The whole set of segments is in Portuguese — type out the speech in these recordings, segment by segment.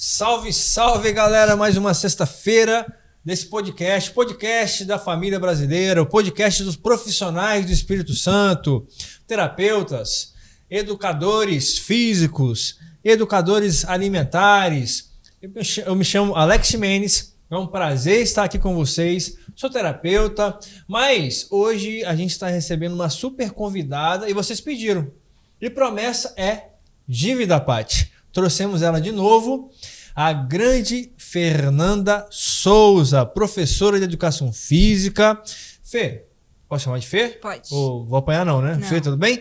Salve, salve, galera! Mais uma sexta-feira desse podcast da família brasileira, o podcast dos profissionais do Espírito Santo, terapeutas, educadores físicos, educadores alimentares. Eu me chamo Alex Mendes, é um prazer estar aqui com vocês. Sou terapeuta, mas hoje a gente está recebendo uma super convidada e vocês pediram. E promessa é dívida, Paty. Trouxemos ela de novo, a grande Fernanda Souza, professora de Educação Física. Fê, posso chamar de Fê? Pode. Vou apanhar não, né? Não. Fê, tudo bem?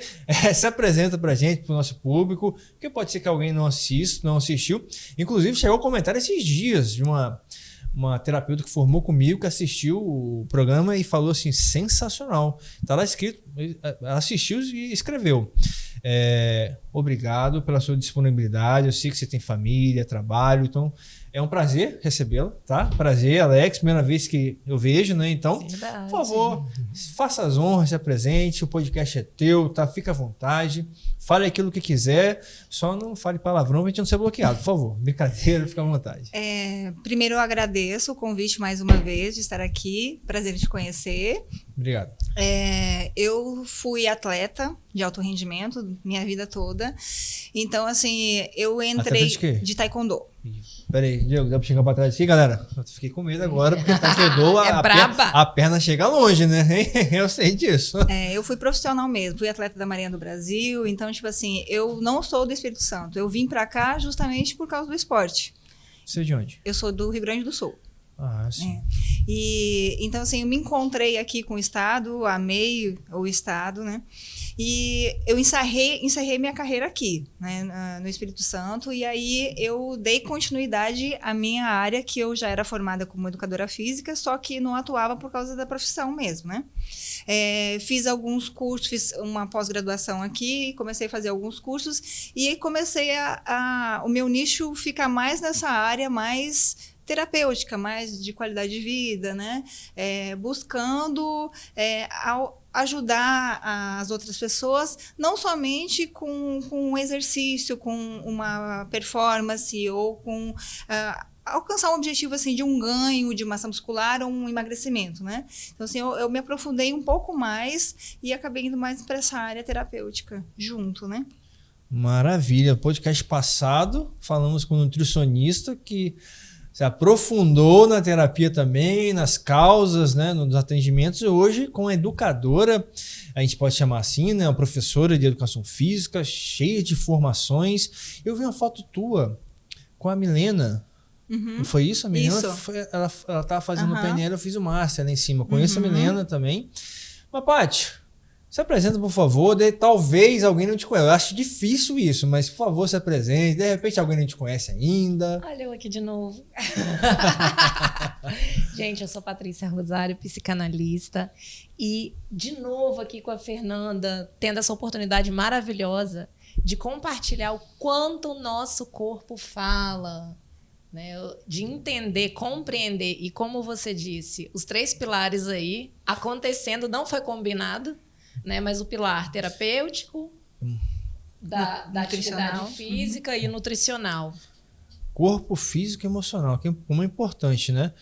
Se apresenta pra gente, pro nosso público, porque pode ser que alguém não assistiu. Inclusive, chegou um comentário esses dias de uma terapeuta que formou comigo, que assistiu o programa e falou assim, sensacional. Tá lá escrito, ela assistiu e escreveu. Obrigado pela sua disponibilidade, eu sei que você tem família, trabalho, então é um prazer recebê-la, tá? Prazer, Alex, primeira vez que eu vejo, né? Então, Verdade. por favor, faça as honras, se apresente, o podcast é teu, tá? Fica à vontade, fale aquilo que quiser, só não fale palavrão pra gente não ser bloqueado, por favor. Brincadeira, fica à vontade. Primeiro eu agradeço o convite mais uma vez de estar aqui, prazer em te conhecer. Obrigado. Eu fui atleta de alto rendimento minha vida toda, então assim, eu entrei Atleta de quê? de taekwondo. Peraí, Diego, dá pra chegar pra trás aqui, galera? Eu fiquei com medo agora, porque taekwondo, a perna chega longe, né? Eu sei disso. Eu fui profissional mesmo, fui atleta da Marinha do Brasil, então tipo assim, eu não sou do Espírito Santo, eu vim pra cá justamente por causa do esporte. Você é de onde? Eu sou do Rio Grande do Sul. Ah, sim. E então assim, eu me encontrei aqui com o estado, amei o estado, né? E eu encerrei minha carreira aqui, né, no Espírito Santo, e aí eu dei continuidade à minha área, que eu já era formada como educadora física, só que não atuava por causa da profissão mesmo, né? Fiz alguns cursos, fiz uma pós-graduação aqui, comecei a fazer alguns cursos, e aí comecei o meu nicho ficar mais nessa área, mais terapêutica, mais de qualidade de vida, né? Buscando ajudar as outras pessoas, não somente com um exercício, com uma performance ou com alcançar um objetivo assim, de um ganho de massa muscular ou um emagrecimento, né? Então, assim, eu me aprofundei um pouco mais e acabei indo mais para essa área terapêutica junto, né? Maravilha. Podcast passado, falamos com um nutricionista que se aprofundou na terapia também, nas causas, né, nos atendimentos, e hoje com a educadora, a gente pode chamar assim, né, uma professora de educação física, cheia de formações. Eu vi uma foto tua com a Milena. Uhum. Não foi isso? A Milena, Isso. ela estava fazendo o PNL, eu fiz o Master lá em cima. Conheço a Milena também. Mas, Paty, se apresenta, por favor. Talvez alguém não te conheça. Eu acho difícil isso, mas, por favor, se apresente. De repente, alguém não te conhece ainda. Olha eu aqui de novo. Gente, eu sou Patrícia Rosário, psicanalista. E, de novo, aqui com a Fernanda, tendo essa oportunidade maravilhosa de compartilhar o quanto o nosso corpo fala, né? De entender, compreender. E, como você disse, os 3 pilares aí acontecendo, não foi combinado, né? Mas o pilar terapêutico, da atividade física e nutricional. Corpo físico e emocional, como é importante, né?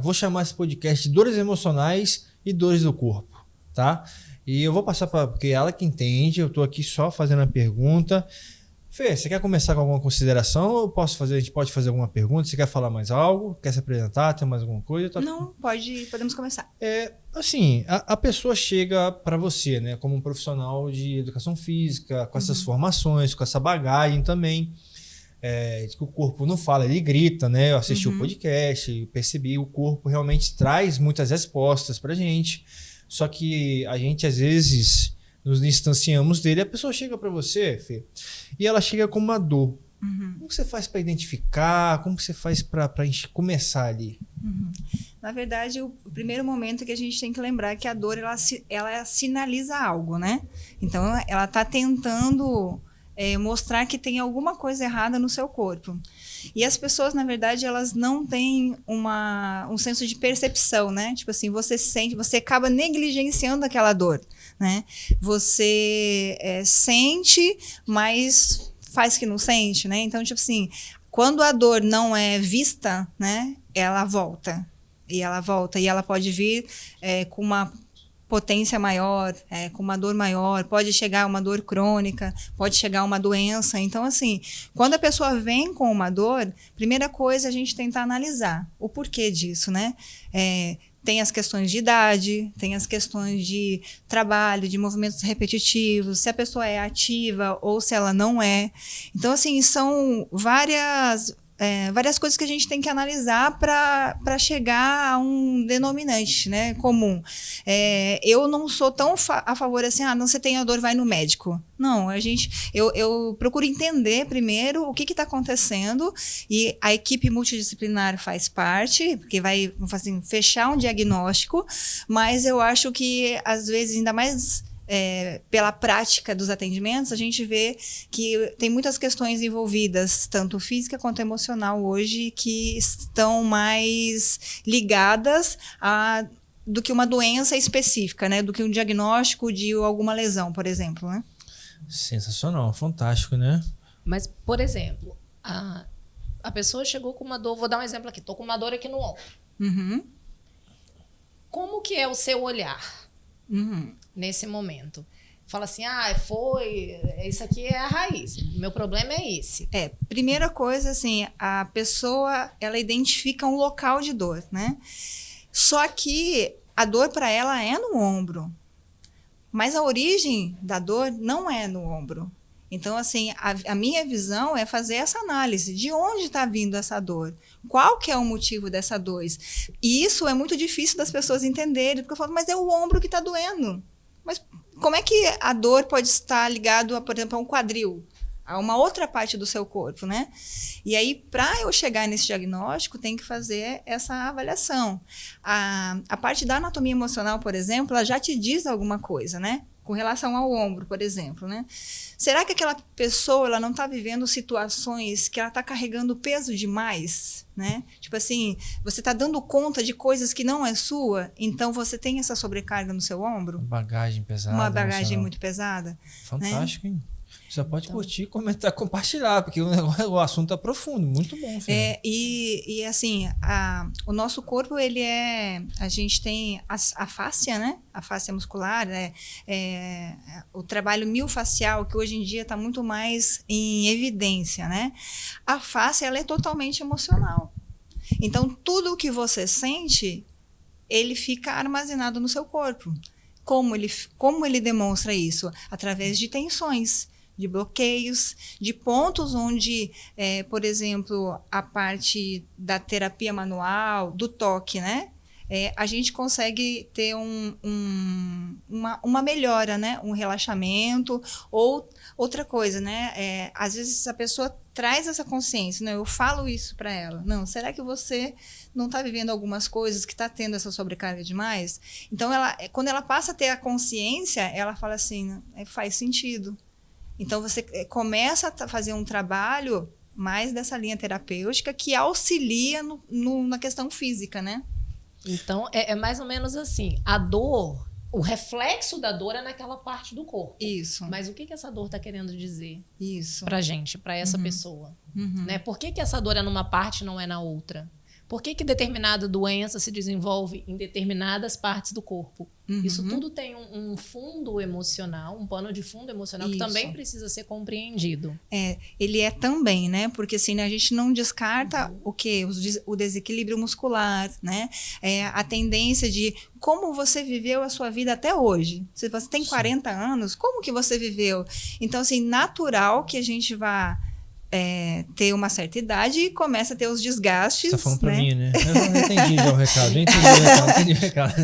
Vou chamar esse podcast de dores emocionais e dores do corpo, tá? E eu vou passar porque ela que entende, eu tô aqui só fazendo a pergunta. Fê, você quer começar com alguma consideração ou a gente pode fazer alguma pergunta? Você quer falar mais algo? Quer se apresentar? Tem mais alguma coisa? Não, podemos começar. Assim, a pessoa chega para você, né, como um profissional de educação física, com essas formações, com essa bagagem também, de que o corpo não fala, ele grita, né? Eu assisti o podcast, percebi, o corpo realmente traz muitas respostas pra gente, só que a gente às vezes nos distanciamos dele, a pessoa chega para você, Fê, e ela chega com uma dor. Como que você faz para identificar? Como que você faz para começar ali? Na verdade, o primeiro momento que a gente tem que lembrar é que a dor ela sinaliza algo, né? Então, ela está tentando mostrar que tem alguma coisa errada no seu corpo. E as pessoas, na verdade, elas não têm um senso de percepção, né? Tipo assim, você acaba negligenciando aquela dor, né? Você sente, mas faz que não sente, né? Então, tipo assim, quando a dor não é vista, né, ela volta. E ela pode vir com uma potência maior, com uma dor maior, pode chegar uma dor crônica, pode chegar uma doença. Então, assim, quando a pessoa vem com uma dor, primeira coisa é a gente tentar analisar o porquê disso, né? Tem as questões de idade, tem as questões de trabalho, de movimentos repetitivos, se a pessoa é ativa ou se ela não é. Então, assim, são várias coisas que a gente tem que analisar para chegar a um denominante, né, comum. Eu não sou tão a favor assim, não, você tem a dor, vai no médico. Não, eu procuro entender primeiro o que está acontecendo, e a equipe multidisciplinar faz parte, porque vai assim, fechar um diagnóstico, mas eu acho que, às vezes, ainda mais pela prática dos atendimentos, a gente vê que tem muitas questões envolvidas, tanto física quanto emocional hoje, que estão mais ligadas do que uma doença específica, né? Do que um diagnóstico de alguma lesão, por exemplo, né? Sensacional, fantástico, né? Mas, por exemplo, a pessoa chegou com uma dor, vou dar um exemplo aqui, tô com uma dor aqui no ombro. Uhum. Como que é o seu olhar? Nesse momento? Fala assim, isso aqui é a raiz, meu problema é esse. Primeira coisa, assim, a pessoa, ela identifica um local de dor, né? Só que a dor para ela é no ombro, mas a origem da dor não é no ombro. Então, assim, a minha visão é fazer essa análise. De onde está vindo essa dor? Qual que é o motivo dessa dor? E isso é muito difícil das pessoas entenderem, porque eu falo, mas é o ombro que está doendo. Mas como é que a dor pode estar ligada, por exemplo, a um quadril, a uma outra parte do seu corpo, né? E aí, para eu chegar nesse diagnóstico, tem que fazer essa avaliação. A parte da anatomia emocional, por exemplo, ela já te diz alguma coisa, né? Com relação ao ombro, por exemplo, né? Será que aquela pessoa, ela não está vivendo situações que ela está carregando peso demais, né? Tipo assim, você está dando conta de coisas que não é sua, então você tem essa sobrecarga no seu ombro? Uma bagagem pesada. Uma bagagem emocional. muito pesada. Fantástico, né? Hein? Você pode curtir, comentar, compartilhar, porque o assunto é profundo, muito bom. E assim, o nosso corpo, a gente tem a fáscia, né? A fáscia muscular, o trabalho miofascial, que hoje em dia está muito mais em evidência, né? A fáscia, ela é totalmente emocional. Então, tudo o que você sente, ele fica armazenado no seu corpo. Como ele demonstra isso? Através de tensões, de bloqueios, de pontos onde, por exemplo, a parte da terapia manual, do toque, né? A gente consegue ter uma melhora, né? Um relaxamento, ou outra coisa, né? Às vezes a pessoa traz essa consciência, né? Eu falo isso para ela. Não, será que você não está vivendo algumas coisas, que está tendo essa sobrecarga demais? Então, quando ela passa a ter a consciência, ela fala assim, faz sentido. Então, você começa a fazer um trabalho mais dessa linha terapêutica que auxilia na questão física, né? Então, é mais ou menos assim, a dor, o reflexo da dor é naquela parte do corpo. Isso. Mas o que essa dor está querendo dizer? Isso. Pra gente, pra essa pessoa? Né? Por que essa dor é numa parte e não é na outra? Por que determinada doença se desenvolve em determinadas partes do corpo? Isso tudo tem um fundo emocional, um pano de fundo emocional que também precisa ser compreendido. Ele é também, né? Porque assim, a gente não descarta o quê? O desequilíbrio muscular, né? A tendência de como você viveu a sua vida até hoje. Se você tem 40 anos, como que você viveu? Então, assim, natural que a gente vá ter uma certa idade e começa a ter os desgastes. Você tá falando pra né? mim, né? Eu entendi já o recado. Entendi o recado.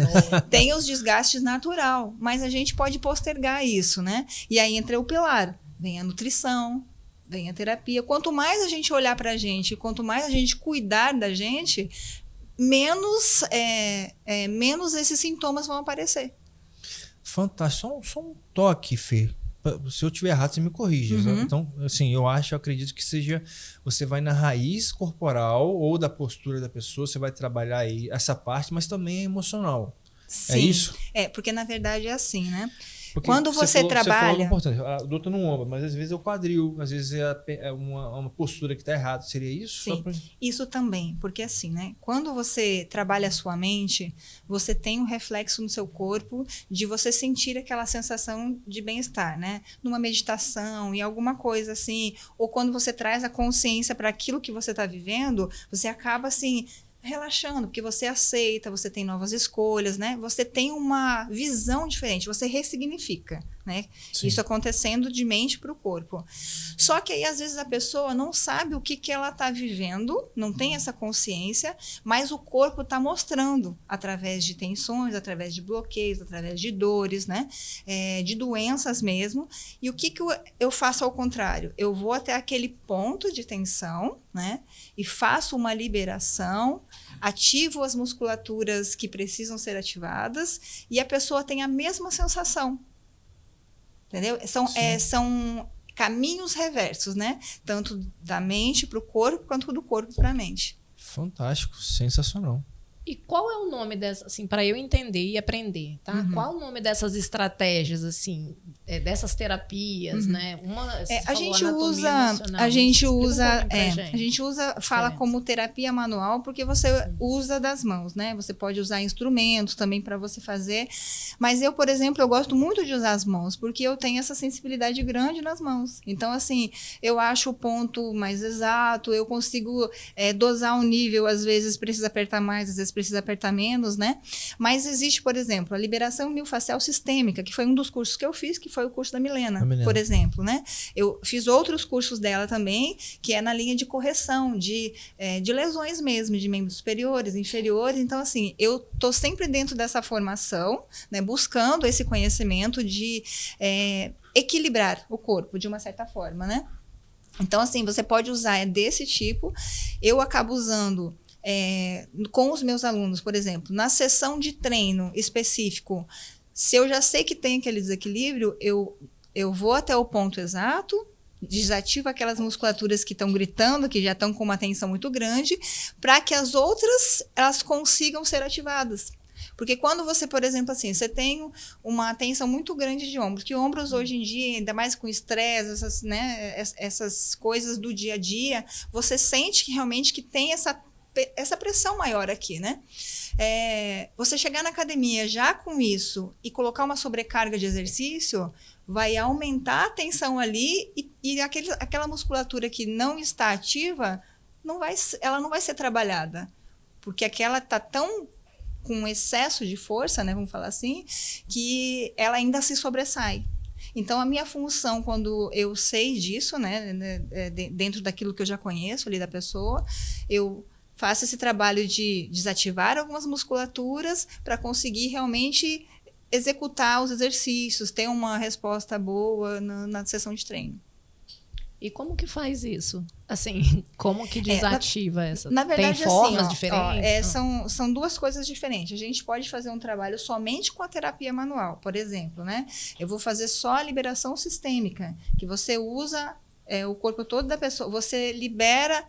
Tem os desgastes natural, mas a gente pode postergar isso, né? E aí entra o pilar. Vem a nutrição, vem a terapia. Quanto mais a gente olhar pra gente, quanto mais a gente cuidar da gente, menos esses sintomas vão aparecer. Fantástico. Só um toque, Fê. Se eu estiver errado, você me corrige. Então, assim, eu acredito que seja... Você vai na raiz corporal ou da postura da pessoa, você vai trabalhar aí essa parte, mas também é emocional. Sim. É isso? Porque na verdade é assim, né? Porque Quando você trabalha... Você falou importante, a dor tá no ombro, mas às vezes é o quadril, às vezes é uma postura que está errada. Seria isso? Sim, isso também. Porque assim, né? Quando você trabalha a sua mente, você tem um reflexo no seu corpo de você sentir aquela sensação de bem-estar, né? Numa meditação, em alguma coisa assim. Ou quando você traz a consciência para aquilo que você está vivendo, você acaba assim... relaxando, porque você aceita, você tem novas escolhas, né? Você tem uma visão diferente, você ressignifica, né? Sim. Isso acontecendo de mente para o corpo. Só que aí, às vezes, a pessoa não sabe o que ela está vivendo, não tem essa consciência, mas o corpo está mostrando através de tensões, através de bloqueios, através de dores, né? De doenças mesmo. E o que eu faço ao contrário? Eu vou até aquele ponto de tensão, né? E faço uma liberação, ativo as musculaturas que precisam ser ativadas e a pessoa tem a mesma sensação. Entendeu? São caminhos reversos, né? Tanto da mente para o corpo, quanto do corpo para a mente. Fantástico, sensacional. E qual é o nome dessa, assim, para eu entender e aprender, tá? Uhum. Qual o nome dessas estratégias, assim, dessas terapias, né? A gente fala como terapia manual porque você usa das mãos, né? Você pode usar instrumentos também para você fazer, mas eu, por exemplo, eu gosto muito de usar as mãos porque eu tenho essa sensibilidade grande nas mãos. Então, assim, eu acho o ponto mais exato, eu consigo dosar um nível, às vezes precisa apertar mais, às vezes precisa apertar menos, né? Mas existe, por exemplo, a liberação miofascial sistêmica, que foi um dos cursos que eu fiz, que foi o curso da Milena, por exemplo, né? Eu fiz outros cursos dela também, que é na linha de correção, de lesões mesmo, de membros superiores, inferiores. Então, assim, eu tô sempre dentro dessa formação, né? Buscando esse conhecimento de equilibrar o corpo de uma certa forma, né? Então, assim, você pode usar desse tipo. Eu acabo usando com os meus alunos, por exemplo, na sessão de treino específico, se eu já sei que tem aquele desequilíbrio, eu vou até o ponto exato, desativo aquelas musculaturas que estão gritando, que já estão com uma tensão muito grande, para que as outras elas consigam ser ativadas. Porque quando você, por exemplo, assim, você tem uma tensão muito grande de ombros, que ombros hoje em dia, ainda mais com estresse, essas coisas do dia a dia, você sente que realmente que tem essa pressão maior aqui, né? Você chegar na academia já com isso e colocar uma sobrecarga de exercício vai aumentar a tensão ali e aquela musculatura que não está ativa, ela não vai ser trabalhada, porque aquela está tão com excesso de força, né, vamos falar assim, que ela ainda se sobressai. Então, a minha função, quando eu sei disso, né, dentro daquilo que eu já conheço ali da pessoa, eu faço esse trabalho de desativar algumas musculaturas para conseguir realmente executar os exercícios, ter uma resposta boa na sessão de treino. E como que faz isso? Assim, como que desativa essa? Na verdade, tem formas assim, diferentes? São duas coisas diferentes. A gente pode fazer um trabalho somente com a terapia manual, por exemplo, né? Eu vou fazer só a liberação sistêmica, que você usa o corpo todo da pessoa, você libera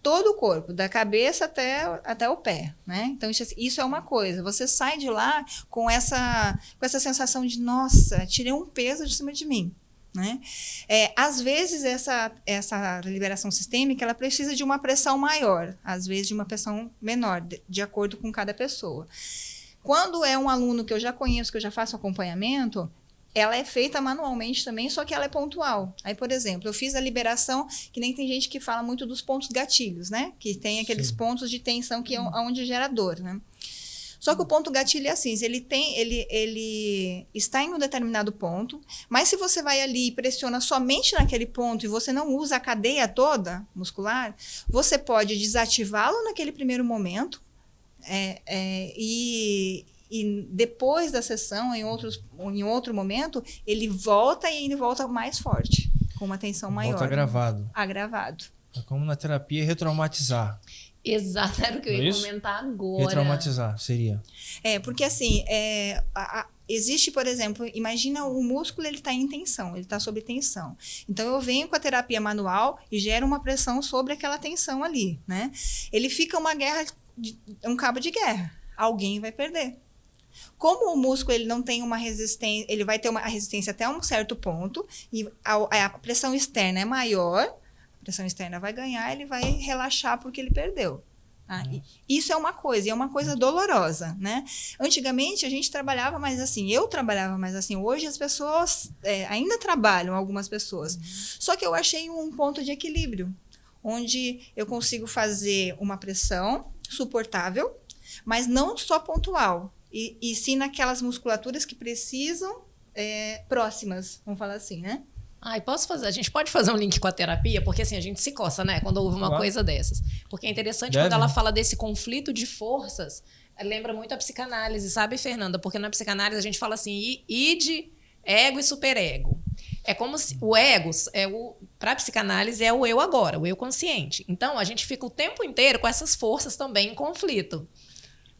todo o corpo, da cabeça até o pé, né? Então, isso é uma coisa. Você sai de lá com essa sensação de, nossa, tirei um peso de cima de mim. Né? Às vezes essa liberação sistêmica ela precisa de uma pressão maior, às vezes de uma pressão menor, de acordo com cada pessoa. Quando é um aluno que eu já conheço, que eu já faço acompanhamento, ela é feita manualmente também, só que ela é pontual. Aí, por exemplo, eu fiz a liberação, que nem tem gente que fala muito dos pontos gatilhos, né? Que tem aqueles pontos de tensão que é onde gera dor, né? Só que o ponto gatilho é assim, ele está em um determinado ponto, mas se você vai ali e pressiona somente naquele ponto e você não usa a cadeia toda muscular, você pode desativá-lo naquele primeiro momento e depois da sessão, em outro momento, ele volta e ele volta mais forte, com uma tensão maior. Volta agravado. Agravado. É como na terapia retraumatizar. Exato, era o que eu ia comentar agora. Retraumatizar, seria. Porque assim, existe, por exemplo, imagina o músculo, ele está em tensão, ele está sob tensão. Então, eu venho com a terapia manual e gero uma pressão sobre aquela tensão ali, né? Ele fica um cabo de guerra. Alguém vai perder. Como o músculo ele não tem uma resistência, ele vai ter a resistência até um certo ponto, e a pressão externa é maior, a pressão externa vai ganhar, ele vai relaxar porque ele perdeu. Tá? Isso é uma coisa, e é uma coisa dolorosa, né? Antigamente a gente trabalhava mais assim, eu trabalhava mais assim, hoje as pessoas ainda trabalham, algumas pessoas. Só que eu achei um ponto de equilíbrio, onde eu consigo fazer uma pressão suportável, mas não só pontual, e sim naquelas musculaturas que precisam próximas, vamos falar assim, né? Ah, e posso fazer? A gente pode fazer um link com a terapia? Porque assim, a gente se coça, né? Quando ouve uma coisa dessas. Porque é interessante quando ela fala desse conflito de forças, lembra muito a psicanálise, sabe, Fernanda? Porque na psicanálise a gente fala assim, id, ego e superego. É como se o ego, para a psicanálise, é o eu agora, o eu consciente. Então, a gente fica o tempo inteiro com essas forças também em conflito.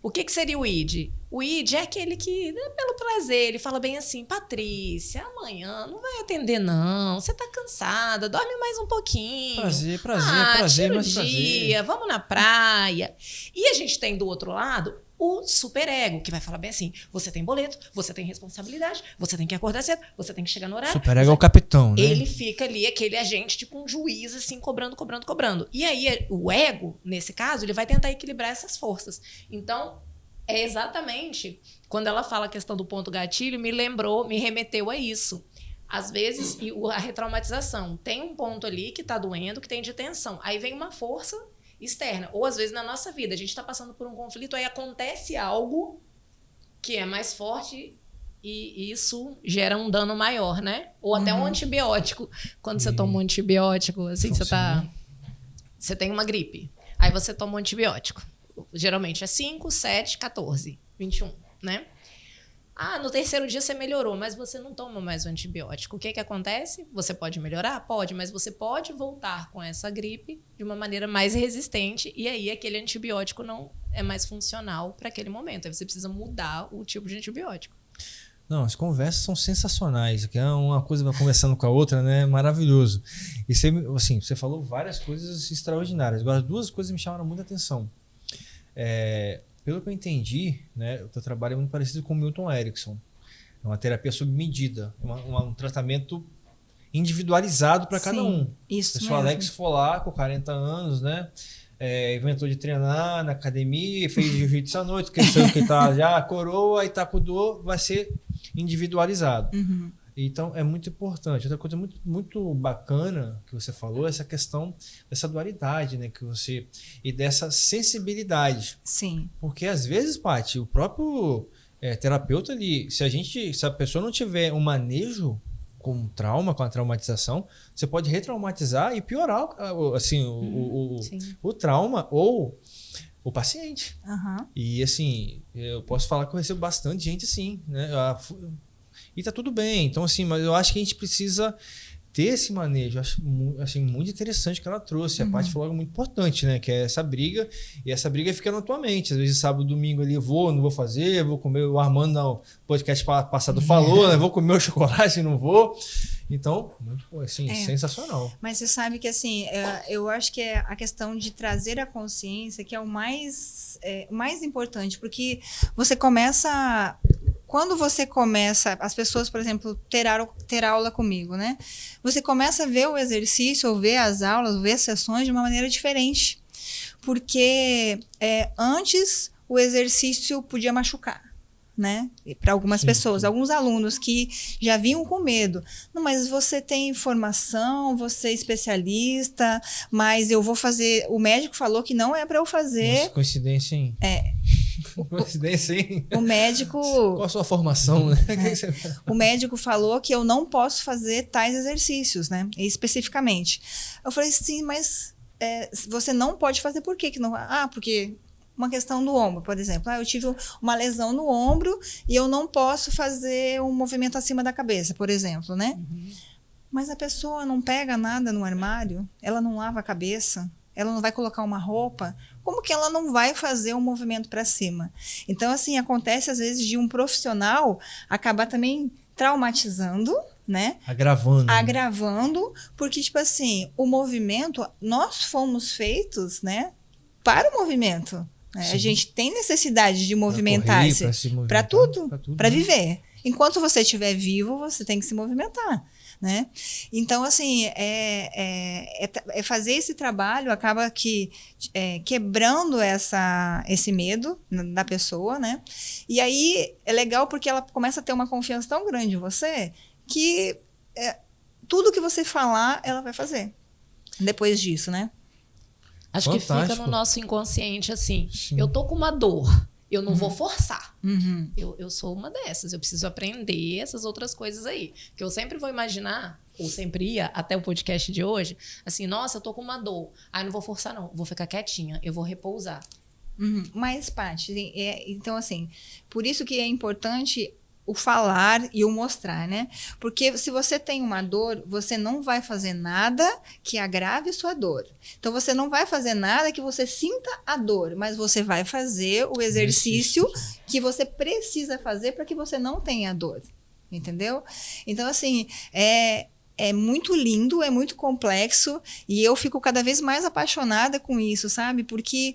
O que seria o id? O id é aquele que, pelo prazer, ele fala bem assim, Patrícia, amanhã não vai atender não, você tá cansada, dorme mais um pouquinho. Prazer, tira o mais dia, prazer. vamos na praia. E a gente tem do outro lado o superego, que vai falar bem assim, você tem boleto, você tem responsabilidade, você tem que acordar cedo, você tem que chegar no horário. Superego é o capitão, né? Ele fica ali, aquele agente, tipo um juiz, assim, cobrando. E aí, o ego, nesse caso, ele vai tentar equilibrar essas forças. Então, é exatamente, quando ela fala a questão do ponto gatilho, me remeteu a isso. Às vezes, a retraumatização, tem um ponto ali que tá doendo, que tem de tensão. Aí vem uma força externa. Ou, às vezes, na nossa vida, a gente tá passando por um conflito, aí acontece algo que é mais forte e isso gera um dano maior, né? Ou até um antibiótico. Quando você toma um antibiótico, assim, você tem uma gripe. Aí você toma um antibiótico. Geralmente é 5, 7, 14, 21, né? Ah, no terceiro dia você melhorou, mas você não toma mais o antibiótico. O que acontece? Você pode melhorar? Pode, mas você pode voltar com essa gripe de uma maneira mais resistente e aí aquele antibiótico não é mais funcional para aquele momento. Aí você precisa mudar o tipo de antibiótico. Não, as conversas são sensacionais, que é uma coisa vai conversando com a outra, né? Maravilhoso. E você, assim, você falou várias coisas extraordinárias. Agora, duas coisas me chamaram muita atenção. Pelo que eu entendi, né, o teu trabalho é muito parecido com o Milton Erickson. É uma terapia sob medida, um tratamento individualizado para cada um. Isso mesmo. O Alex foi lá com 40 anos, né? Inventou de treinar na academia, fez jiu-jitsu à noite, esqueceu que tá já coroa e tá com dor, vai ser individualizado. Então, é muito importante. Outra coisa muito, muito bacana que você falou é essa questão dessa dualidade, né? E dessa sensibilidade. Sim. Porque, às vezes, Paty, o próprio terapeuta ali, se a pessoa não tiver um manejo com trauma, com a traumatização, você pode retraumatizar e piorar assim, o trauma ou o paciente. E, assim, eu posso falar que eu recebo bastante gente assim, né? E tá tudo bem. Então, assim, mas eu acho que a gente precisa ter esse manejo. Eu acho assim, muito interessante que ela trouxe. A Paty falou algo muito importante, né? Que é essa briga. E essa briga fica na tua mente. Às vezes, sábado, domingo ali, não vou fazer, vou comer. O Armando, no podcast passado, falou, né? Vou comer o chocolate, não vou. Então, muito, assim, sensacional. Mas você sabe que, assim, eu acho que é a questão de trazer a consciência que é o mais importante. Porque você começa... Quando você começa, as pessoas, por exemplo, ter aula comigo, né? Você começa a ver o exercício, ou ver as aulas, ou ver as sessões de uma maneira diferente. Porque antes o exercício podia machucar, né? Para algumas pessoas, alguns alunos que já vinham com medo. Não, mas você tem formação, você é especialista, mas eu vou fazer... O médico falou que não é para eu fazer... Nossa, coincidência, hein? Coincidência, hein? O médico... Qual a sua formação, né? O médico falou que eu não posso fazer tais exercícios, né? Especificamente. Eu falei, sim, mas você não pode fazer por quê? Que não... porque uma questão do ombro, por exemplo. Eu tive uma lesão no ombro e eu não posso fazer um movimento acima da cabeça, por exemplo, né? Mas a pessoa não pega nada no armário, ela não lava a cabeça, ela não vai colocar uma roupa, como que ela não vai fazer um movimento para cima? Então, assim, acontece às vezes de um profissional acabar também traumatizando, né? Agravando, porque, tipo assim, o movimento, nós fomos feitos, né, para o movimento. Né? A gente tem necessidade de movimentar-se para tudo, para viver. Enquanto você estiver vivo, você tem que se movimentar. Né? Então, assim, fazer esse trabalho acaba quebrando esse medo da pessoa, né? E aí é legal porque ela começa a ter uma confiança tão grande em você que tudo que você falar, ela vai fazer depois disso, né? Acho Fantástico. que fica no nosso inconsciente assim, Sim. eu tô com uma dor, eu não vou forçar. Uhum. Eu sou uma dessas, eu preciso aprender essas outras coisas aí. Que eu sempre vou imaginar, ou sempre ia, até o podcast de hoje, assim, nossa, eu tô com uma dor. Não vou forçar não, vou ficar quietinha, eu vou repousar. Uhum. Mas, Paty, então, assim, por isso que é importante o falar e o mostrar, né? Porque se você tem uma dor, você não vai fazer nada que agrave sua dor. Então, você não vai fazer nada que você sinta a dor, mas você vai fazer o exercício que você precisa fazer para que você não tenha dor. Entendeu? Então, assim, é muito lindo, é muito complexo e eu fico cada vez mais apaixonada com isso, sabe? Porque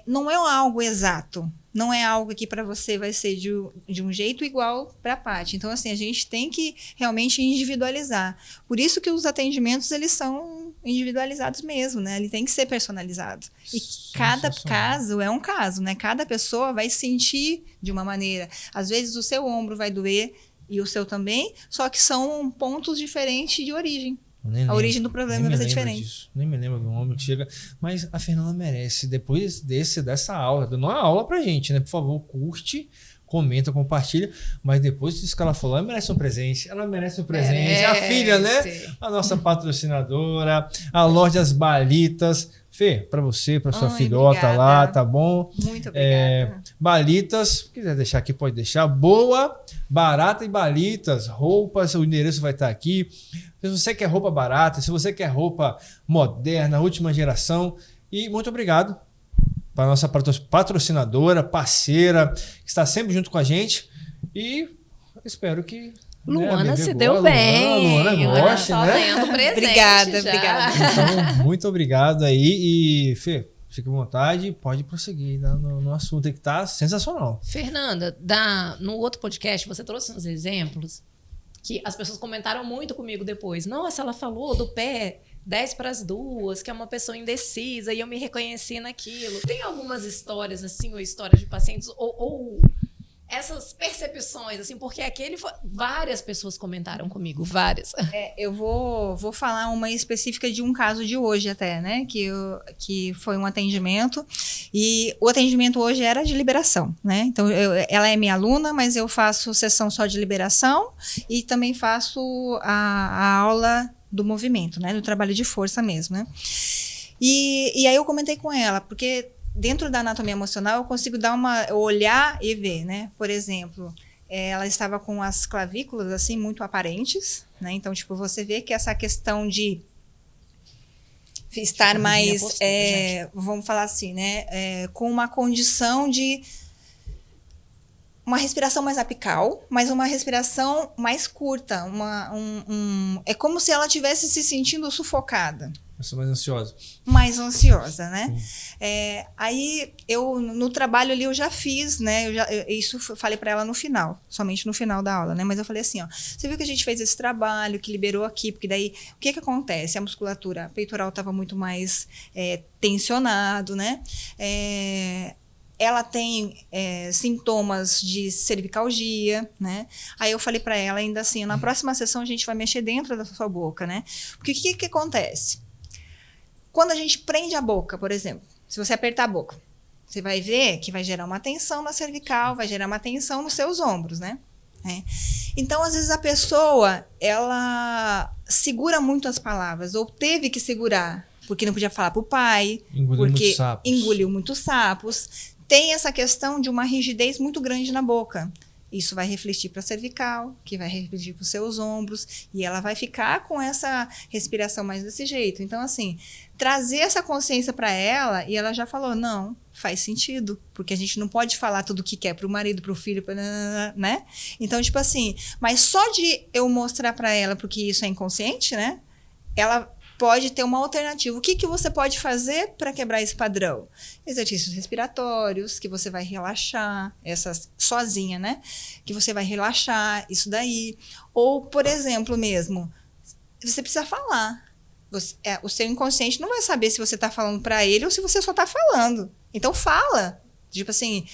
não é algo exato. Não é algo que para você vai ser de um jeito igual para a Paty. Então, assim, a gente tem que realmente individualizar. Por isso que os atendimentos, eles são individualizados mesmo, né? Ele tem que ser personalizado. E cada caso é um caso, né? Cada pessoa vai sentir de uma maneira. Às vezes o seu ombro vai doer e o seu também, só que são pontos diferentes de origem. A origem do problema vai ser diferente. Nem me lembro do homem que chega. Mas a Fernanda merece, depois dessa aula, dando uma aula pra gente, né? Por favor, curte, comenta, compartilha. Mas depois disso que ela falou, ela merece um presente. Ela merece um presente. A filha, né? A nossa patrocinadora, a Lojas Balitas. Fê, pra você, pra sua filhota obrigada. lá, tá bom? Muito obrigada. Balitas, se quiser deixar aqui, pode deixar. Boa, barata e balitas, roupas, o endereço vai estar aqui. Se você quer roupa barata, se você quer roupa moderna, última geração. E muito obrigado para a nossa patrocinadora, parceira, que está sempre junto com a gente. E espero que... Luana se deu bem. Luana gosta, só né? ganhando presente. Obrigada. Então, muito obrigado aí. E, Fê, fique à vontade, pode prosseguir no assunto aí que tá sensacional. Fernanda, no outro podcast, você trouxe uns exemplos que as pessoas comentaram muito comigo depois. Nossa, ela falou do pé 10 para as 2, que é uma pessoa indecisa, e eu me reconheci naquilo. Tem algumas histórias, assim, ou histórias de pacientes, ou essas percepções, assim, porque várias pessoas comentaram comigo, várias. Eu vou falar uma específica de um caso de hoje até, né? Que foi um atendimento. E o atendimento hoje era de liberação, né? Então, ela é minha aluna, mas eu faço sessão só de liberação e também faço a aula do movimento, né? Do trabalho de força mesmo, né? E aí eu comentei com ela, porque dentro da anatomia emocional eu consigo olhar e ver, né? Por exemplo, ela estava com as clavículas assim muito aparentes, né? Então, tipo, você vê que essa questão de estar mais, vamos falar assim, né? Com uma condição de uma respiração mais apical, mas uma respiração mais curta. É como se ela estivesse se sentindo sufocada. Eu sou mais ansiosa. Mais ansiosa, né? Aí, no trabalho ali, eu já fiz, né? Isso eu falei para ela no final, somente no final da aula, né? Mas eu falei assim, ó, você viu que a gente fez esse trabalho, que liberou aqui, porque daí, o que acontece? A musculatura peitoral estava muito mais tensionado, né? Ela tem sintomas de cervicalgia, né? Aí eu falei para ela ainda assim, na próxima sessão a gente vai mexer dentro da sua boca, né? Porque o que acontece? Quando a gente prende a boca, por exemplo, se você apertar a boca, você vai ver que vai gerar uma tensão na cervical, vai gerar uma tensão nos seus ombros, né? Então, às vezes a pessoa, ela segura muito as palavras, ou teve que segurar, porque não podia falar para o pai, porque engoliu muitos sapos. Tem essa questão de uma rigidez muito grande na boca. Isso vai refletir para a cervical, que vai refletir para os seus ombros, e ela vai ficar com essa respiração mais desse jeito. Então, assim, trazer essa consciência para ela, e ela já falou, não, faz sentido, porque a gente não pode falar tudo o que quer para o marido, para o filho, né? Então, tipo assim, mas só de eu mostrar para ela, porque isso é inconsciente, né? Ela pode ter uma alternativa. O que, que você pode fazer para quebrar esse padrão? Exercícios respiratórios, que você vai relaxar, essas sozinha, né? Que você vai relaxar, isso daí. Ou, por exemplo, mesmo, você precisa falar. O seu inconsciente não vai saber se você está falando para ele ou se você só está falando. Então, fala. Tipo assim,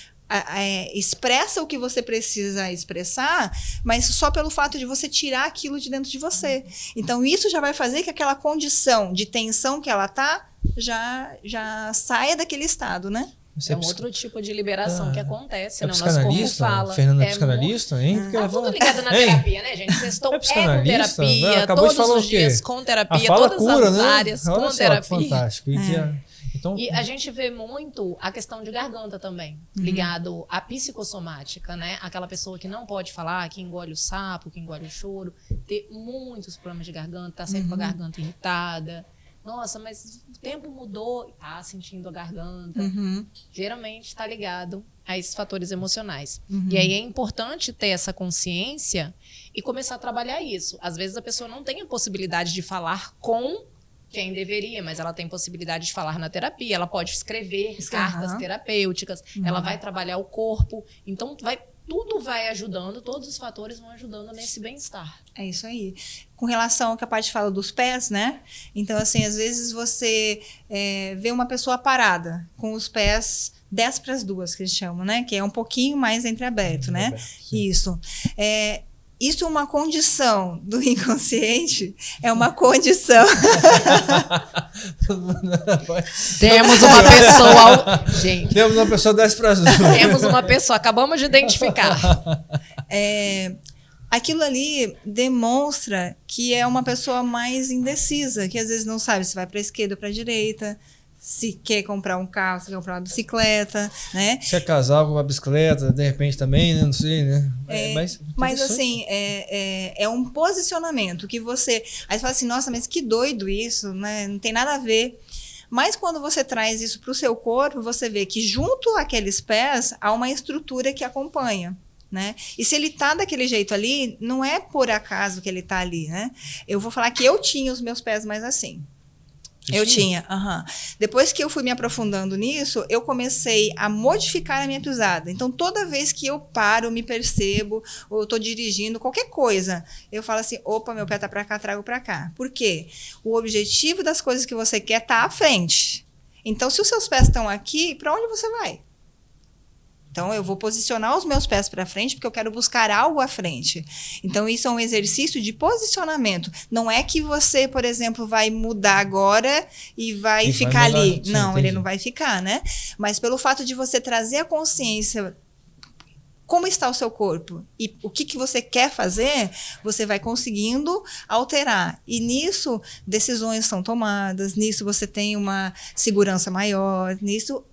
expressa o que você precisa expressar, mas só pelo fato de você tirar aquilo de dentro de você. Então, isso já vai fazer que aquela condição de tensão que ela tá já saia daquele estado, né? Você um outro tipo de liberação que acontece, é né? O nosso corpo fala. Fernanda é psicanalista, hein? Tá tudo ligado na terapia, né, gente? Vocês estão com terapia, acabou de falar todos o os quê? dias com terapia, fala todas cura, as né? áreas Olha com só, terapia. que fantástico. Então, E a gente vê muito a questão de garganta também, ligado à psicossomática, né? Aquela pessoa que não pode falar, que engole o sapo, que engole o choro, ter muitos problemas de garganta, tá sempre com a garganta irritada. Nossa, mas o tempo mudou, tá sentindo a garganta. Geralmente está ligado a esses fatores emocionais. E aí é importante ter essa consciência e começar a trabalhar isso. Às vezes a pessoa não tem a possibilidade de falar com quem deveria, mas ela tem possibilidade de falar na terapia, ela pode escrever cartas terapêuticas, ela vai trabalhar o corpo, então tudo vai ajudando, todos os fatores vão ajudando nesse bem-estar. É isso aí. Com relação ao que a Paty fala dos pés, né? Então, assim, às vezes você vê uma pessoa parada, com os pés 10 para as 2, que eles chamam, né? Que é um pouquinho mais entreaberto, né? Isso. Isso é uma condição do inconsciente, é uma condição. Temos uma pessoa. Gente. Temos uma pessoa 10 para as 2. Temos uma pessoa, acabamos de identificar. Aquilo ali demonstra que é uma pessoa mais indecisa, que às vezes não sabe se vai para a esquerda ou para a direita, se quer comprar um carro, se quer comprar uma bicicleta, né? Se é casal com uma bicicleta, de repente também, né? Não sei, né? Mas assim, é um posicionamento que você... Aí você fala assim, nossa, mas que doido isso, né? Não tem nada a ver. Mas quando você traz isso para o seu corpo, você vê que junto àqueles pés há uma estrutura que acompanha. Né? E se ele tá daquele jeito ali, não é por acaso que ele tá ali, né? Eu vou falar que eu tinha os meus pés mais assim. Eu tinha. Depois que eu fui me aprofundando nisso, eu comecei a modificar a minha pisada. Então, toda vez que eu paro, me percebo, ou eu tô dirigindo, qualquer coisa, eu falo assim, opa, meu pé tá pra cá, trago pra cá. Por quê? O objetivo das coisas que você quer tá à frente. Então, se os seus pés estão aqui, pra onde você vai? Então, eu vou posicionar os meus pés para frente porque eu quero buscar algo à frente. Então, isso é um exercício de posicionamento. Não é que você, por exemplo, vai mudar agora e vai ficar ali. Não, ele não vai ficar, né? Mas pelo fato de você trazer a consciência como está o seu corpo e o que você quer fazer, você vai conseguindo alterar. E nisso, decisões são tomadas, nisso você tem uma segurança maior, nisso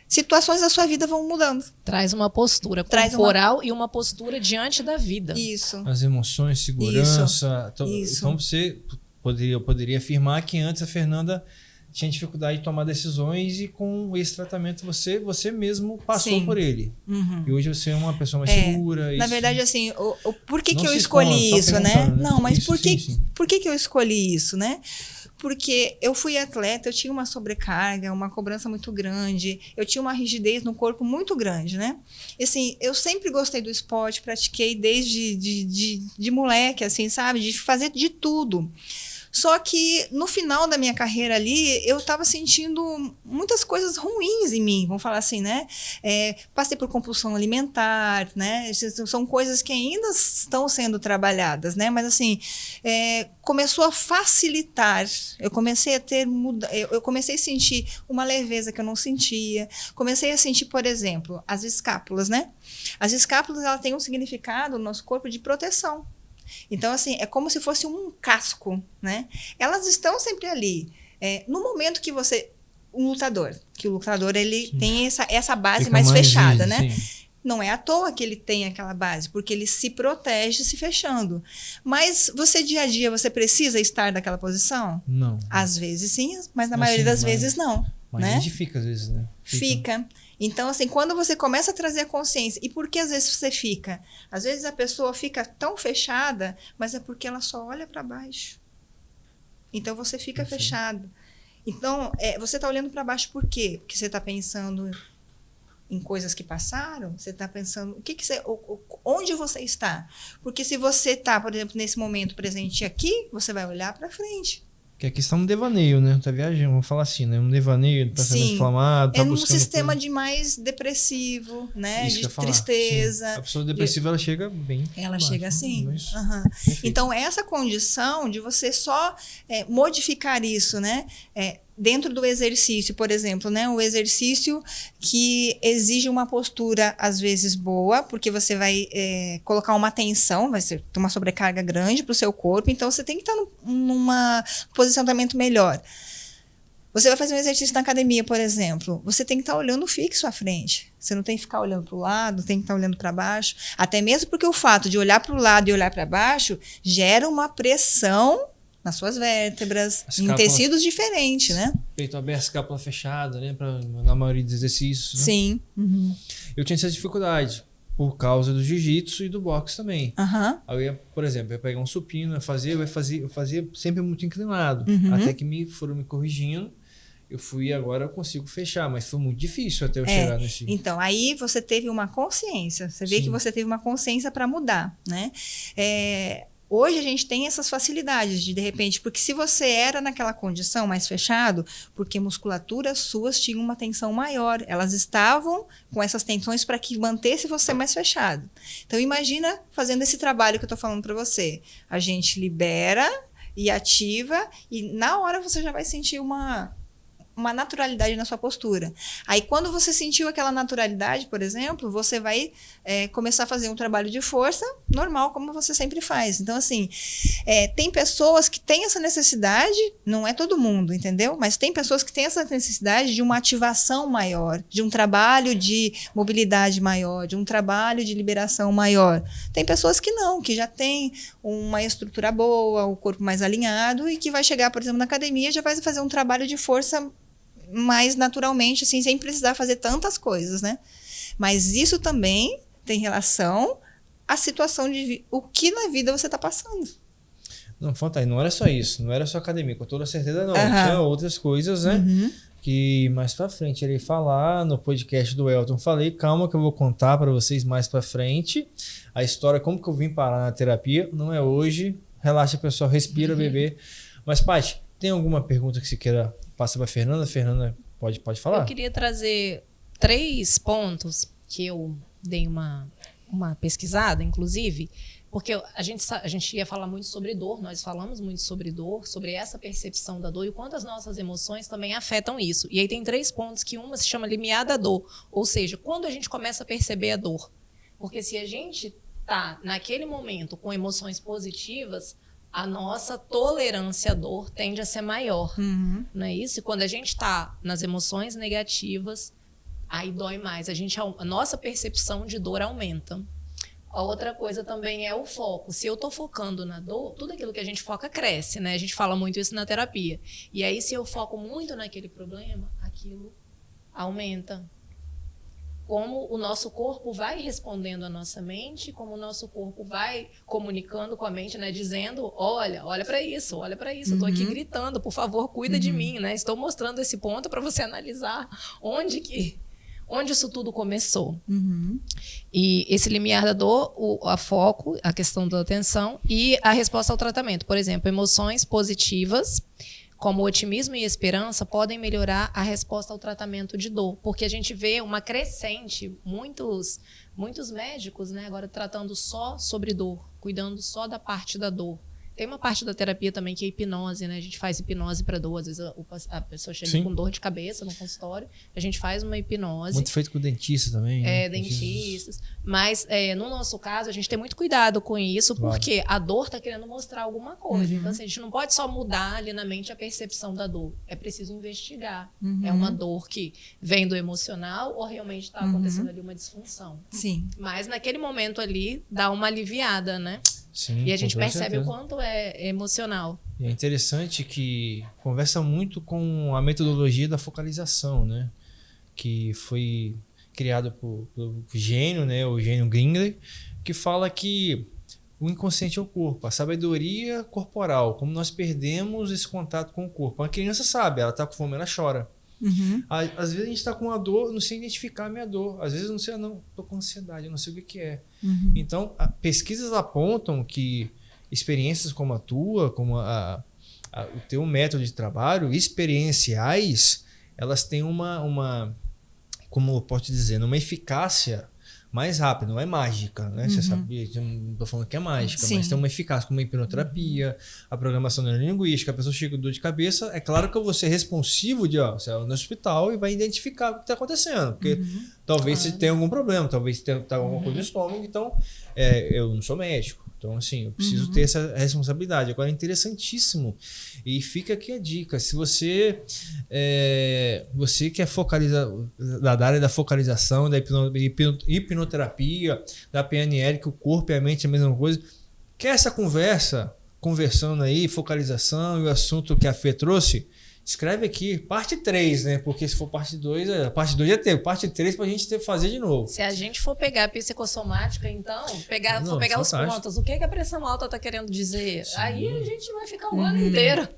situações da sua vida vão mudando. Traz uma postura corporal e uma postura diante da vida. Isso. As emoções, segurança. Então você poderia afirmar que antes a Fernanda tinha dificuldade de tomar decisões e com esse tratamento você mesmo passou por ele. E hoje você é uma pessoa mais segura. Na verdade, assim, por que eu escolhi isso, né? Não, mas por que eu escolhi isso, né? Porque eu fui atleta, eu tinha uma sobrecarga, uma cobrança muito grande, eu tinha uma rigidez no corpo muito grande, né? E, assim, eu sempre gostei do esporte, pratiquei desde de moleque, assim, sabe? De fazer de tudo. Só que no final da minha carreira ali, eu estava sentindo muitas coisas ruins em mim, vamos falar assim, né? Passei por compulsão alimentar, né? São coisas que ainda estão sendo trabalhadas, né? Mas assim, começou a facilitar. Eu comecei a eu comecei a sentir uma leveza que eu não sentia. Comecei a sentir, por exemplo, as escápulas, né? As escápulas, elas têm um significado no nosso corpo de proteção. Então, assim, é como se fosse um casco, né? Elas estão sempre ali. No momento que você... o lutador, ele tem essa base fica mais fechada, vezes, né? Sim. Não é à toa que ele tem aquela base, porque ele se protege se fechando. Mas você, dia a dia, você precisa estar naquela posição? Não. Às vezes sim, mas na maioria das vezes não. Mas né? a gente fica às vezes, né? Fica. Então, assim, quando você começa a trazer a consciência, e por que às vezes você fica? Às vezes a pessoa fica tão fechada, mas é porque ela só olha para baixo. Então você fica Sim. fechado. Então, você está olhando para baixo por quê? Porque você está pensando em coisas que passaram, você está pensando onde você está. Porque se você está, por exemplo, nesse momento presente aqui, você vai olhar para frente. Que aqui está um devaneio, né? Tá viajando, vamos falar assim, né? Um devaneio, pensamento Sim. inflamado, tá É num buscando sistema coisa. de mais depressivo, né? Isso que eu De ia falar, tristeza. sim. A pessoa depressiva, ela chega bem. Ela baixo, chega assim. Isso. Aham. Perfeito. Então, essa condição de você só modificar isso, né? Dentro do exercício, por exemplo, né? O exercício que exige uma postura, às vezes, boa, porque você vai colocar uma tensão, vai ter uma sobrecarga grande para o seu corpo, então você tem que estar num posicionamento melhor. Você vai fazer um exercício na academia, por exemplo, você tem que estar olhando fixo à frente. Você não tem que ficar olhando para o lado, tem que estar olhando para baixo. Até mesmo porque o fato de olhar para o lado e olhar para baixo gera uma pressão nas suas vértebras, em tecidos diferentes, né? Peito aberto, escápula fechada, né? Na maioria dos exercícios. Né? Sim. Uhum. Eu tinha essa dificuldade por causa do jiu-jitsu e do boxe também. Uhum. Aí eu ia, por exemplo, eu ia pegar um supino, eu fazia sempre muito inclinado. Uhum. Até que foram me corrigindo. Eu fui agora eu consigo fechar, mas foi muito difícil até eu chegar nesse... Então, aí você teve uma consciência. Você vê Sim. que você teve uma consciência para mudar, né? Hoje a gente tem essas facilidades de repente, porque se você era naquela condição mais fechado, porque musculaturas suas tinham uma tensão maior, elas estavam com essas tensões para que mantesse você mais fechado. Então imagina fazendo esse trabalho que eu estou falando para você. A gente libera e ativa e na hora você já vai sentir uma naturalidade na sua postura. Aí, quando você sentiu aquela naturalidade, por exemplo, você vai começar a fazer um trabalho de força normal, como você sempre faz. Então, assim, tem pessoas que têm essa necessidade, não é todo mundo, entendeu? Mas tem pessoas que têm essa necessidade de uma ativação maior, de um trabalho de mobilidade maior, de um trabalho de liberação maior. Tem pessoas que não, que já têm uma estrutura boa, o corpo mais alinhado e que vai chegar, por exemplo, na academia e já vai fazer um trabalho de força mais naturalmente, assim, sem precisar fazer tantas coisas, né? Mas isso também tem relação à situação de o que na vida você está passando. Não, falta aí, não era só isso, não era só academia, com toda certeza não. Tinha outras coisas, né? Uhum. Que mais pra frente irei falar no podcast do Elton. Falei, calma que eu vou contar pra vocês mais pra frente a história, como que eu vim parar na terapia. Não é hoje, relaxa pessoal, respira, bebê. Mas, Paty, tem alguma pergunta que você queira passar pra Fernanda? Fernanda, pode falar? Eu queria trazer 3 pontos que eu dei uma pesquisada, inclusive, porque a gente ia falar muito sobre dor, nós falamos muito sobre dor, sobre essa percepção da dor e o quanto as nossas emoções também afetam isso. E aí tem 3 pontos que uma se chama limiar da dor, ou seja, quando a gente começa a perceber a dor. Porque se a gente tá naquele momento com emoções positivas, a nossa tolerância à dor tende a ser maior, não é isso? E quando a gente está nas emoções negativas, aí dói mais. A nossa percepção de dor aumenta. A outra coisa também é o foco. Se eu estou focando na dor, tudo aquilo que a gente foca cresce, né? A gente fala muito isso na terapia. E aí, se eu foco muito naquele problema, aquilo aumenta. Como o nosso corpo vai respondendo à nossa mente, como o nosso corpo vai comunicando com a mente, né, dizendo, olha para isso, eu estou aqui gritando, por favor, cuida de mim, né? Estou mostrando esse ponto para você analisar onde isso tudo começou. E esse limiar da dor, a foco, a questão da atenção e a resposta ao tratamento. Por exemplo, emoções positivas, como otimismo e esperança, podem melhorar a resposta ao tratamento de dor, porque a gente vê uma crescente, muitos médicos, né, agora tratando só sobre dor, cuidando só da parte da dor. Tem uma parte da terapia também que é hipnose, né? A gente faz hipnose para dor. Às vezes a pessoa chega com dor de cabeça no consultório, a gente faz uma hipnose. Muito feito com dentista também. Né? Dentistas. Mas no nosso caso, a gente tem muito cuidado com isso, porque a dor está querendo mostrar alguma coisa. Então, assim, a gente não pode só mudar ali na mente a percepção da dor. É preciso investigar. É uma dor que vem do emocional ou realmente está acontecendo ali uma disfunção. Sim. Mas naquele momento ali, dá uma aliviada, né? Sim, e a gente percebe certeza. o quanto é emocional. E é interessante que conversa muito com a metodologia da focalização, né? Que foi criado pelo gênio, né? O gênio Gringler, que fala que o inconsciente é o corpo, a sabedoria corporal, como nós perdemos esse contato com o corpo. A criança sabe, ela está com fome, ela chora. Às vezes a gente está com uma dor, não sei identificar a minha dor. Às vezes eu não sei, não, estou com ansiedade, eu não sei o que é. Então, pesquisas apontam que experiências como a tua, como o teu método de trabalho, experienciais, elas têm como eu posso te dizer, uma eficácia mais rápida, não é mágica, né? Você sabia, eu não tô falando que é mágica, Sim. mas tem uma eficácia, como a hipnoterapia, a programação neurolinguística, a pessoa chega com dor de cabeça, é claro que eu vou ser responsivo você vai no hospital e vai identificar o que está acontecendo, porque talvez você tenha algum problema, talvez tenha alguma coisa no estômago, então eu não sou médico. Então, assim, eu preciso ter essa responsabilidade. Agora, é interessantíssimo. E fica aqui a dica. Se você quer focalizar da área da focalização, da hipnoterapia, da PNL, que o corpo e a mente é a mesma coisa, quer essa conversando aí, focalização e o assunto que a Fê trouxe, escreve aqui, parte 3, né? Porque se for parte 2, parte 2 já teve, parte 3 pra gente fazer de novo. Se a gente for pegar a psicossomática, então, for pegar os pontos, o que a pressão alta tá querendo dizer? Sim. Aí a gente vai ficar o ano inteiro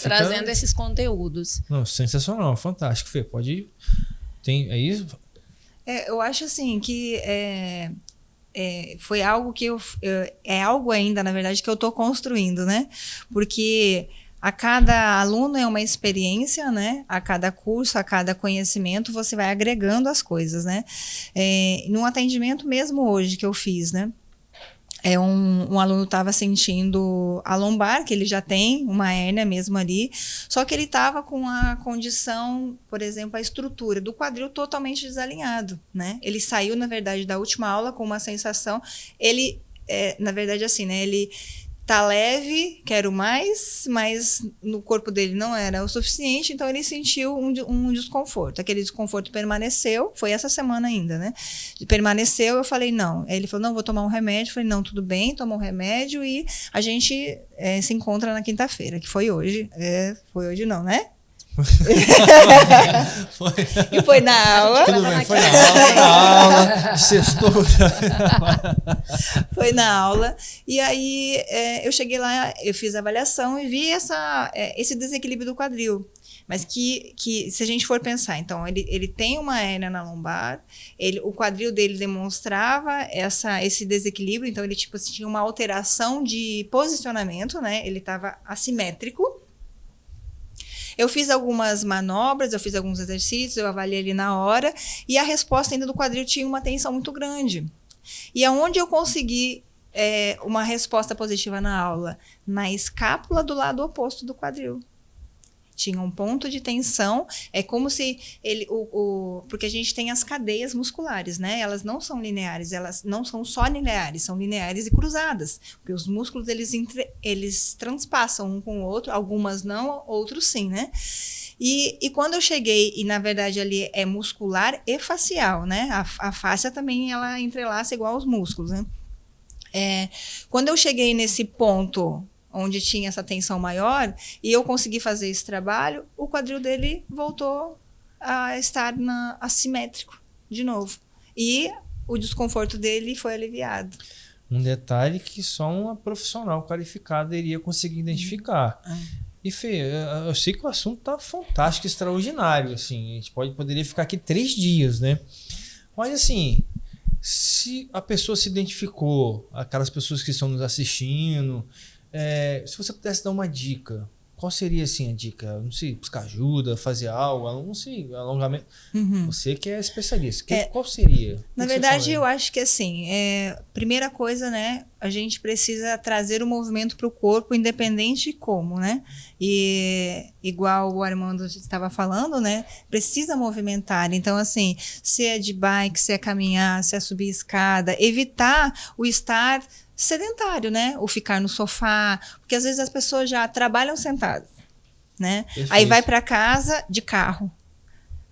trazendo esses conteúdos. Não, sensacional, fantástico, Fê, pode ir. É isso? Eu acho assim que foi algo que é algo ainda, na verdade, que eu tô construindo, né? Porque a cada aluno é uma experiência, né? A cada curso, a cada conhecimento, você vai agregando as coisas, né? Num atendimento mesmo hoje que eu fiz, né? Um aluno estava sentindo a lombar, que ele já tem uma hérnia mesmo ali, só que ele estava com a condição, por exemplo, a estrutura do quadril totalmente desalinhado, né? Ele saiu, na verdade, da última aula com uma sensação, na verdade, assim, né? Ele tá leve, quero mais, mas no corpo dele não era o suficiente, então ele sentiu um desconforto. Aquele desconforto permaneceu, foi essa semana ainda, né? Permaneceu, eu falei, não. Ele falou, não, vou tomar um remédio. Eu falei, não, tudo bem, toma um remédio e a gente se encontra na quinta-feira, que foi hoje. Foi hoje não, né? E foi na aula. Tudo bem, foi na aula. Sextou. Foi na aula. E aí eu cheguei lá, eu fiz a avaliação e vi esse desequilíbrio do quadril. Mas que se a gente for pensar, então, ele tem uma hérnia na lombar, o quadril dele demonstrava esse desequilíbrio, então ele tipo, tinha uma alteração de posicionamento, né? Ele estava assimétrico. Eu fiz algumas manobras, eu fiz alguns exercícios, eu avaliei ali na hora, e a resposta ainda do quadril tinha uma tensão muito grande. E aonde eu consegui uma resposta positiva na aula? Na escápula do lado oposto do quadril. Tinha um ponto de tensão, é como se porque a gente tem as cadeias musculares, né? Elas não são lineares, elas não são só lineares, são lineares e cruzadas, porque os músculos eles transpassam um com o outro, algumas não, outros sim, né? E quando eu cheguei, e na verdade ali é muscular e facial, né? A fáscia também ela entrelaça igual aos músculos, né? Quando eu cheguei nesse ponto onde tinha essa tensão maior, e eu consegui fazer esse trabalho, o quadril dele voltou a estar assimétrico de novo. E o desconforto dele foi aliviado. Um detalhe que só uma profissional qualificada iria conseguir identificar. E Fê, eu sei que o assunto tá fantástico, extraordinário, assim, a gente poderia ficar aqui 3 dias, né? Mas assim, se a pessoa se identificou, aquelas pessoas que estão nos assistindo, se você pudesse dar uma dica, qual seria assim a dica? Não sei, buscar ajuda, fazer algo, não sei, alongamento. Você que é especialista, qual seria? Na verdade, eu acho que assim, primeira coisa, né, a gente precisa trazer o movimento para o corpo, independente de como, né? E igual o Armando estava falando, né? Precisa movimentar. Então, assim, se é de bike, se é caminhar, se é subir escada, evitar o estar sedentário, né? O ficar no sofá, porque às vezes as pessoas já trabalham sentadas, né? Perfeito. Aí vai para casa de carro,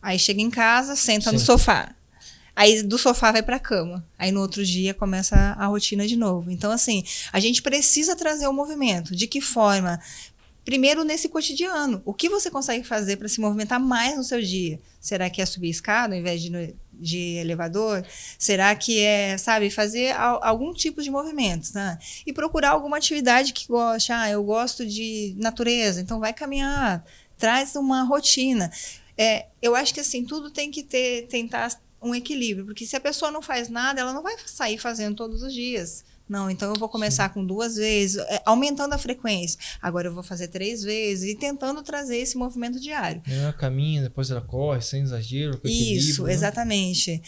aí chega em casa, senta no sofá, aí do sofá vai para a cama, aí no outro dia começa a rotina de novo. Então assim, a gente precisa trazer o movimento. De que forma? primeiro nesse cotidiano. O que você consegue fazer para se movimentar mais no seu dia? Será que é subir escada ao invés de elevador? Será que é, sabe, fazer algum tipo de movimentos, né? E procurar alguma atividade que goste. Eu gosto de natureza, então vai caminhar, traz uma rotina. Eu acho que assim, tudo tem que tentar um equilíbrio, porque se a pessoa não faz nada, ela não vai sair fazendo todos os dias. Não, então eu vou começar com 2 vezes, aumentando a frequência. Agora eu vou fazer 3 vezes e tentando trazer esse movimento diário. Ela caminha, depois ela corre, sem exagero, com equilíbrio. Isso, exatamente.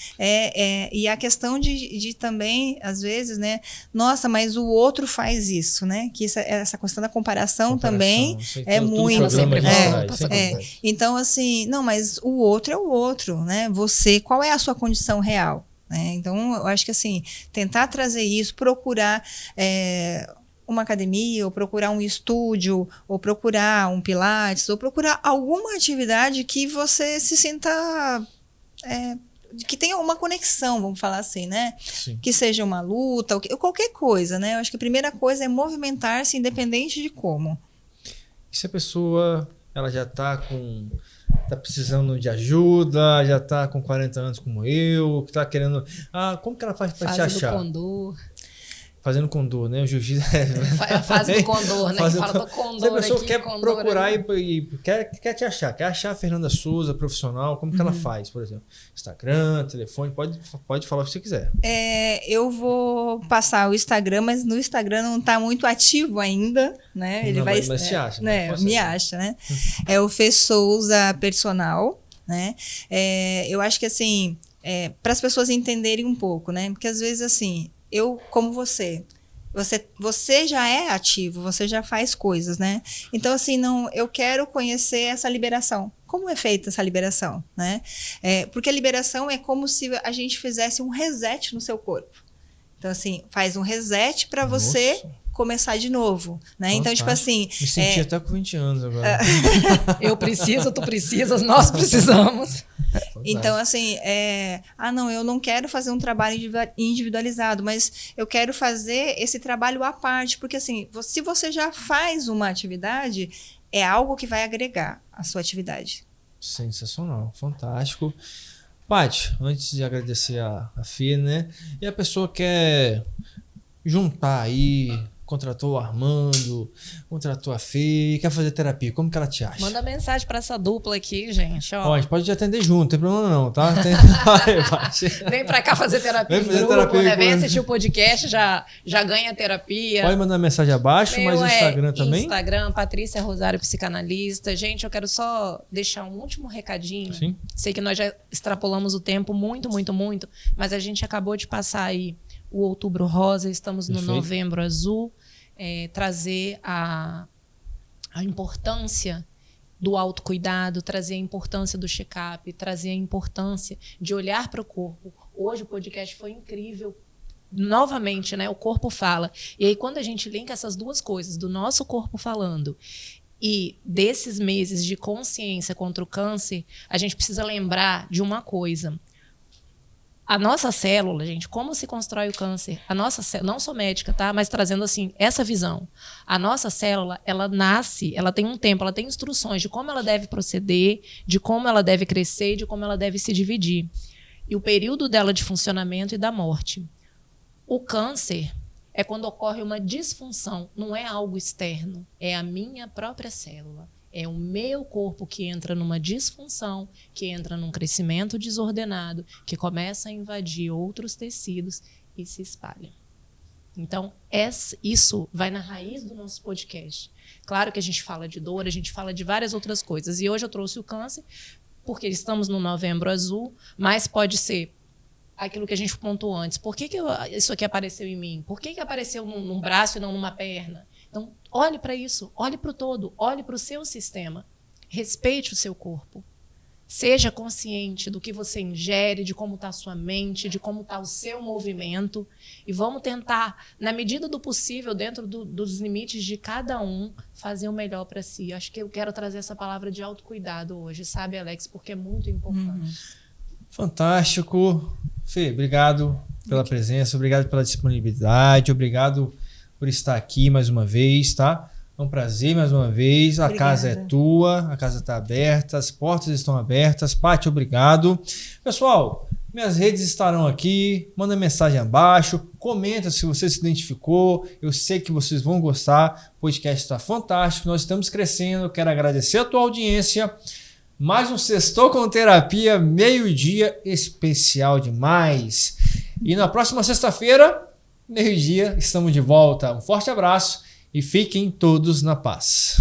E a questão de também, às vezes, né? Nossa, mas o outro faz isso, né? Que essa questão da comparação também é muito. Então, assim, não, mas o outro é o outro, né? Você, qual é a sua condição real? Então, eu acho que assim, tentar trazer isso, procurar uma academia, ou procurar um estúdio, ou procurar um pilates, ou procurar alguma atividade que você se sinta que tenha uma conexão, vamos falar assim, né? Sim. Que seja uma luta, ou qualquer coisa, né? Eu acho que a primeira coisa é movimentar-se independente de como. E se a pessoa ela já está precisando de ajuda, já está com 40 anos como eu, que está querendo... como que ela faz para te achar? Fazendo condor, né? O jiu-jitsu faz do condor, né? Que fala do condor. Se a pessoa aqui, quer procurar ali. e quer te achar, quer achar a Fernanda Souza, profissional, como que ela faz, por exemplo? Instagram, telefone, pode falar o que você quiser. Eu vou passar o Instagram, mas no Instagram não está muito ativo ainda, né? Ele mas se acha, né? Me acha, né? É o Fê Souza Personal, né? Eu acho que assim, para as pessoas entenderem um pouco, né? Porque às vezes assim, eu, como você já é ativo, você já faz coisas, né? Então, assim, eu quero conhecer essa liberação. Como é feita essa liberação, né? Porque a liberação é como se a gente fizesse um reset no seu corpo. Então, assim, faz um reset para você começar de novo, né? Fantástico. Então, tipo assim... Me senti até com 20 anos agora. Eu preciso, tu precisas, nós precisamos. Então, assim, não, eu não quero fazer um trabalho individualizado, mas eu quero fazer esse trabalho à parte, porque, assim, se você já faz uma atividade, é algo que vai agregar à sua atividade. Sensacional, fantástico. Paty, antes de agradecer a Fê, né? E a pessoa quer juntar aí, contratou o Armando, contratou a Fê, quer fazer terapia, como que ela te acha? Manda mensagem pra essa dupla aqui, gente. Ó, a gente pode atender junto, não tem problema não, tá? Vem pra cá fazer terapia. Vem fazer terapia, né? Vem assistir o podcast, já ganha terapia. Pode mandar mensagem abaixo, mas o Instagram também? Instagram, Patrícia Rosário Psicanalista. Gente, eu quero só deixar um último recadinho. Sim. Sei que nós já extrapolamos o tempo muito, mas a gente acabou de passar aí o Outubro Rosa, estamos no Novembro Azul, trazer a importância do autocuidado, trazer a importância do check-up, trazer a importância de olhar para o corpo. Hoje o podcast foi incrível. Novamente, né? O corpo fala. E aí, quando a gente linka essas duas coisas, do nosso corpo falando e desses meses de consciência contra o câncer, a gente precisa lembrar de uma coisa. A nossa célula, gente, como se constrói o câncer? A nossa célula, não sou médica, tá? Mas trazendo assim essa visão. A nossa célula, ela nasce, ela tem um tempo, ela tem instruções de como ela deve proceder, de como ela deve crescer, de como ela deve se dividir. E o período dela de funcionamento e da morte. O câncer é quando ocorre uma disfunção, não é algo externo, é a minha própria célula. É o meu corpo que entra numa disfunção, que entra num crescimento desordenado, que começa a invadir outros tecidos e se espalha. Então, isso vai na raiz do nosso podcast. Claro que a gente fala de dor, a gente fala de várias outras coisas. E hoje eu trouxe o câncer, porque estamos no Novembro Azul, mas pode ser aquilo que a gente pontuou antes. Por que isso aqui apareceu em mim? Por que apareceu num braço e não numa perna? Então, olhe para isso, olhe para o todo, olhe para o seu sistema. Respeite o seu corpo. Seja consciente do que você ingere, de como está a sua mente, de como está o seu movimento. E vamos tentar, na medida do possível, dentro dos limites de cada um, fazer o melhor para si. Acho que eu quero trazer essa palavra de autocuidado hoje, sabe, Alex? Porque é muito importante. Fantástico. Fê, obrigado pela presença, obrigado pela disponibilidade, obrigado por estar aqui mais uma vez, tá? É um prazer mais uma vez. A Obrigada. casa é tua, a casa está aberta, as portas estão abertas. Paty, obrigado. Pessoal, minhas redes estarão aqui. Manda mensagem abaixo, comenta se você se identificou. Eu sei que vocês vão gostar. O podcast está fantástico, nós estamos crescendo. Quero agradecer a tua audiência. Mais um Sextou com Terapia, meio-dia, especial demais. E na próxima sexta-feira, meio-dia, estamos de volta. Um forte abraço e fiquem todos na paz.